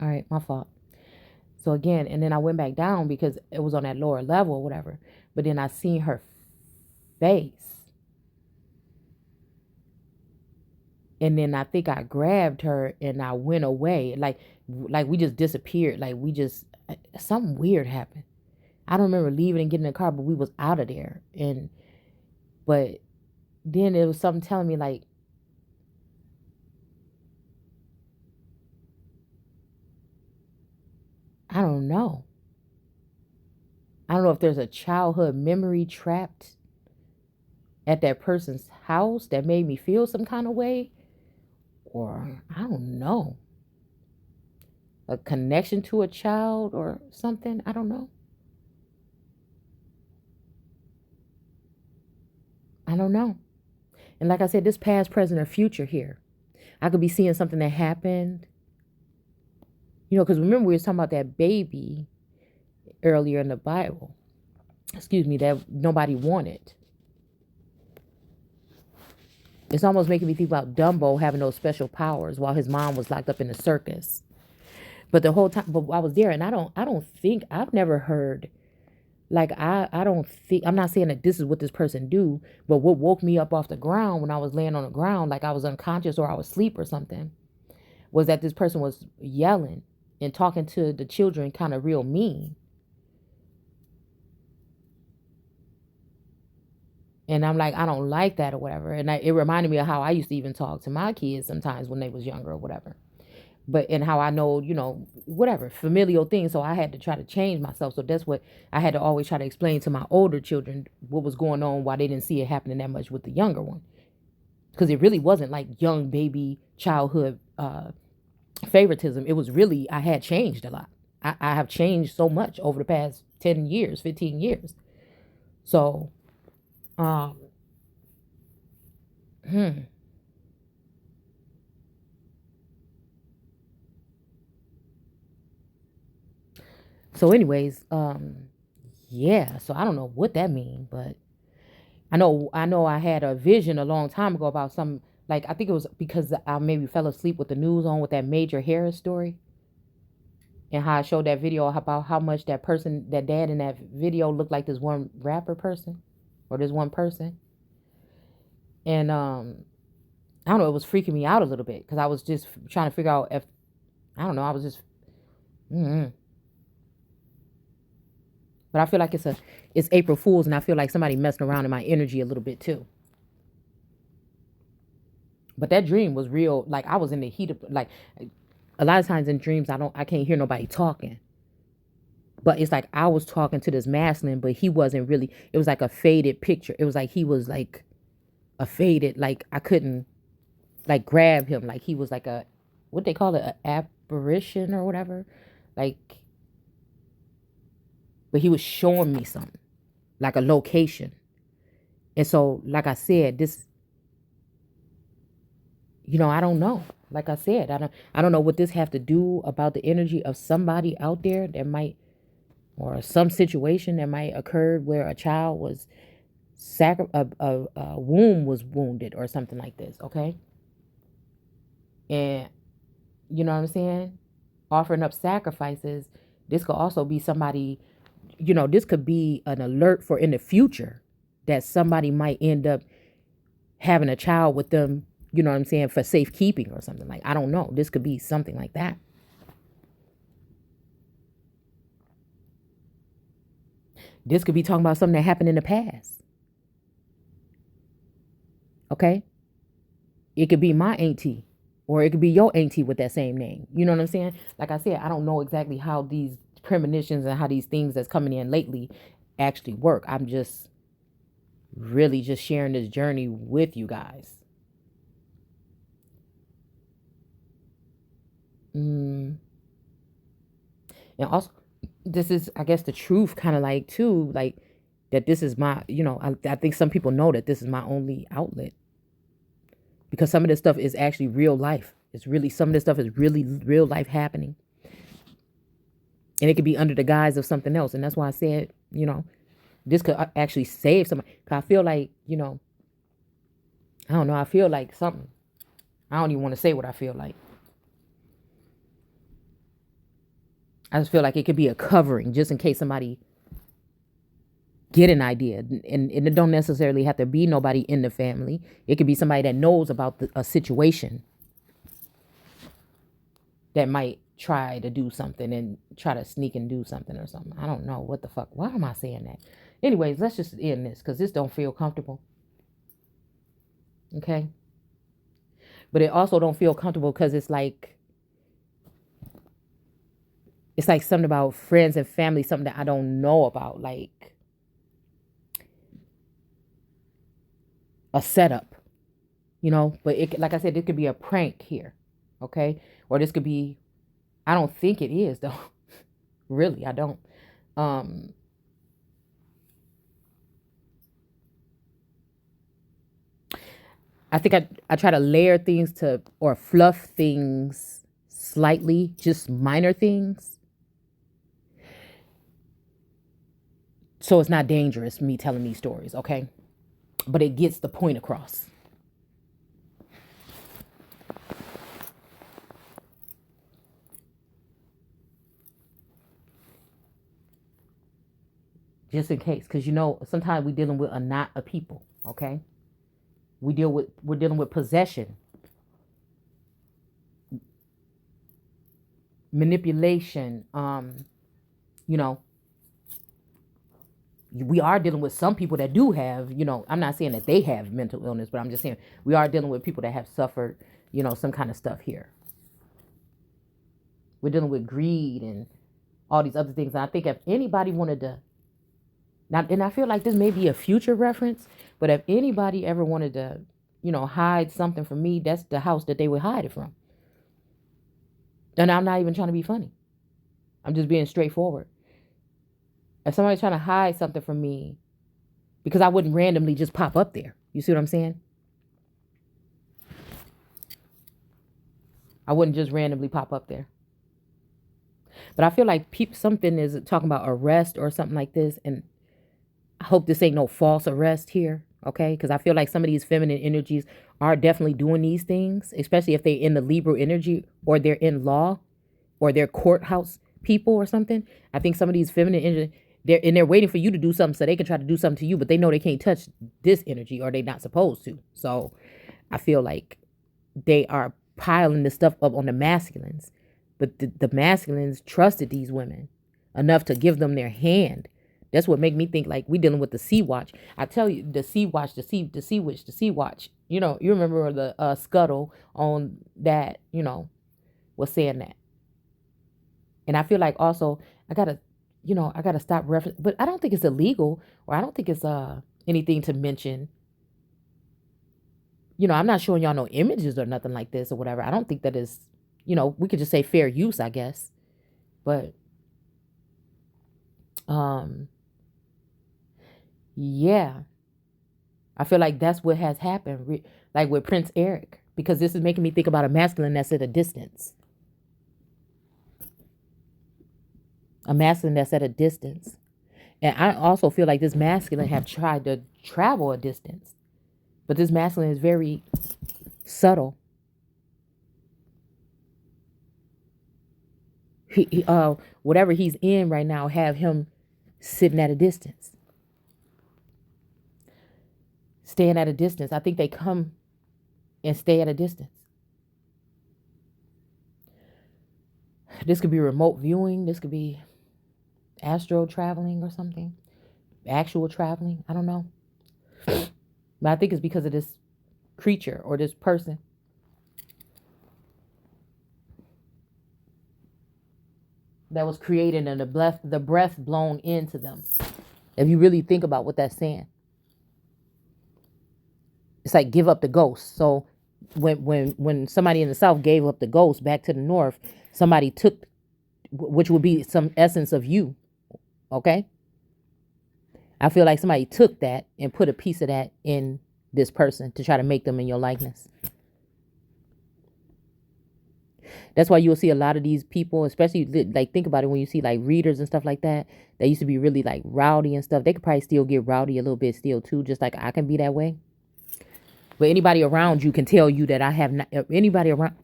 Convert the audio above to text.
All right, my fault. So again, and then I went back down because it was on that lower level or whatever. But then I seen her face. And then I think I grabbed her and I went away. Like we just disappeared. Like we just, something weird happened. I don't remember leaving and getting in the car, but we was out of there. But then it was something telling me like, I don't know. I don't know if there's a childhood memory trapped at that person's house that made me feel some kind of way. Or I don't know. A connection to a child or something. I don't know. I don't know. And like I said, this past, present, or future here. I could be seeing something that happened. You know, because remember we were talking about that baby earlier in the Bible. Excuse me, that nobody wanted. It's almost making me think about Dumbo having those special powers while his mom was locked up in the circus. But the whole time, but I was there, and I don't think I've never heard. Like I don't think, I'm not saying that this is what this person do, but what woke me up off the ground when I was laying on the ground, like I was unconscious or I was asleep or something, was that this person was yelling and talking to the children kind of real mean. And I'm like, I don't like that or whatever. And it reminded me of how I used to even talk to my kids sometimes when they was younger or whatever. And how I know, you know, whatever, familial things. So I had to try to change myself. So that's what I had to always try to explain to my older children what was going on, why they didn't see it happening that much with the younger one. Because it really wasn't like young baby childhood favoritism. It was really, I had changed a lot. I have changed so much over the past 10 years, 15 years. So, So anyways, yeah, so I don't know what that means, but I know I had a vision a long time ago about some, like, I think it was because I maybe fell asleep with the news on with that Major Harris story. And how I showed that video about how much that person, that dad in that video looked like this one rapper person or this one person. And I don't know, it was freaking me out a little bit because I was just trying to figure out if, I don't know, I was just, But I feel like it's April Fool's, and I feel like somebody messing around in my energy a little bit too. But that dream was real. Like I was in the heat of, like, a lot of times in dreams I can't hear nobody talking. But it's like I was talking to this masculine, but he wasn't really. It was like a faded picture. It was like he was like a faded, like I couldn't like grab him. Like he was like a, what they call it, an apparition or whatever. Like, but he was showing me something, like a location. And so, like I said, this, you know, I don't know. Like I said, I don't know what this have to do about the energy of somebody out there that might, or some situation that might occur where a child was a womb was wounded or something like this. Okay. And you know what I'm saying? Offering up sacrifices. This could also be somebody, you know, this could be an alert for in the future that somebody might end up having a child with them, you know what I'm saying, for safekeeping or something. Like, I don't know. This could be something like that. This could be talking about something that happened in the past. Okay? It could be my auntie, or it could be your auntie with that same name. You know what I'm saying? Like I said, I don't know exactly how these premonitions and how these things that's coming in lately actually work. I'm just really just sharing this journey with you guys. And also, this is, I guess, the truth, kind of like too, like that this is my, you know, I think some people know that this is my only outlet, because some of this stuff is actually real life. It's really, some of this stuff is really real life happening. And it could be under the guise of something else. And that's why I said, you know, this could actually save somebody. Cause I feel like, you know, I don't know. I feel like something. I don't even want to say what I feel like. I just feel like it could be a covering just in case somebody get an idea. And it don't necessarily have to be nobody in the family. It could be somebody that knows about a situation that might try to do something and try to sneak and do something or something. I don't know what the fuck. Why am I saying that? Anyways, let's just end this because this don't feel comfortable. Okay. But it also don't feel comfortable because it's like something about friends and family, something that I don't know about, like a setup, you know. But it, like I said, it could be a prank here, okay? Or this could be, I don't think it is though. Really, I don't. I think I try to layer things to, or fluff things slightly, just minor things. So it's not dangerous, me telling these stories, okay? But it gets the point across. Just in case, because you know, sometimes we're dealing with a knot of people, okay? We're dealing with possession, manipulation, you know. We are dealing with some people that do have, you know, I'm not saying that they have mental illness, but I'm just saying we are dealing with people that have suffered, you know, some kind of stuff here. We're dealing with greed and all these other things. And I think if anybody wanted to, now, and I feel like this may be a future reference, but if anybody ever wanted to, you know, hide something from me, that's the house that they would hide it from. And I'm not even trying to be funny. I'm just being straightforward. If somebody's trying to hide something from me, because I wouldn't randomly just pop up there. You see what I'm saying? I wouldn't just randomly pop up there. But I feel like something is talking about arrest or something like this. And I hope this ain't no false arrest here. Okay? Because I feel like some of these feminine energies are definitely doing these things, especially if they're in the Libra energy or they're in law or they're courthouse people or something. I think some of these feminine energies, they're waiting for you to do something so they can try to do something to you, but they know they can't touch this energy or they're not supposed to. So I feel like they are piling this stuff up on the masculines, but the masculines trusted these women enough to give them their hand. That's what make me think like we dealing with the sea watch. I tell you, the sea watch, the sea witch, the sea watch. You know, you remember the scuttle on that, you know, was saying that. And I feel like also I gotta stop reference, but I don't think it's illegal, or I don't think it's anything to mention. You know, I'm not showing y'all no images or nothing like this or whatever. I don't think that is, you know, we could just say fair use, I guess. But yeah, I feel like that's what has happened, like with Prince Eric, because this is making me think about a masculine that's at a distance. A masculine that's at a distance. And I also feel like this masculine have tried to travel a distance. But this masculine is very subtle. He whatever he's in right now, have him sitting at a distance. Staying at a distance. I think they come and stay at a distance. This could be remote viewing. This could be astral traveling or something. Actual traveling. I don't know. But I think it's because of this creature or this person. That was created and the breath blown into them. If you really think about what that's saying. It's like give up the ghost. So when somebody in the South gave up the ghost back to the North, somebody took, which would be some essence of you. Okay? I feel like somebody took that and put a piece of that in this person to try to make them in your likeness. That's why you'll see a lot of these people, especially like think about it when you see like readers and stuff like that. They used to be really like rowdy and stuff. They could probably still get rowdy a little bit still too, just like I can be that way. But anybody around you can tell you that I have not, anybody around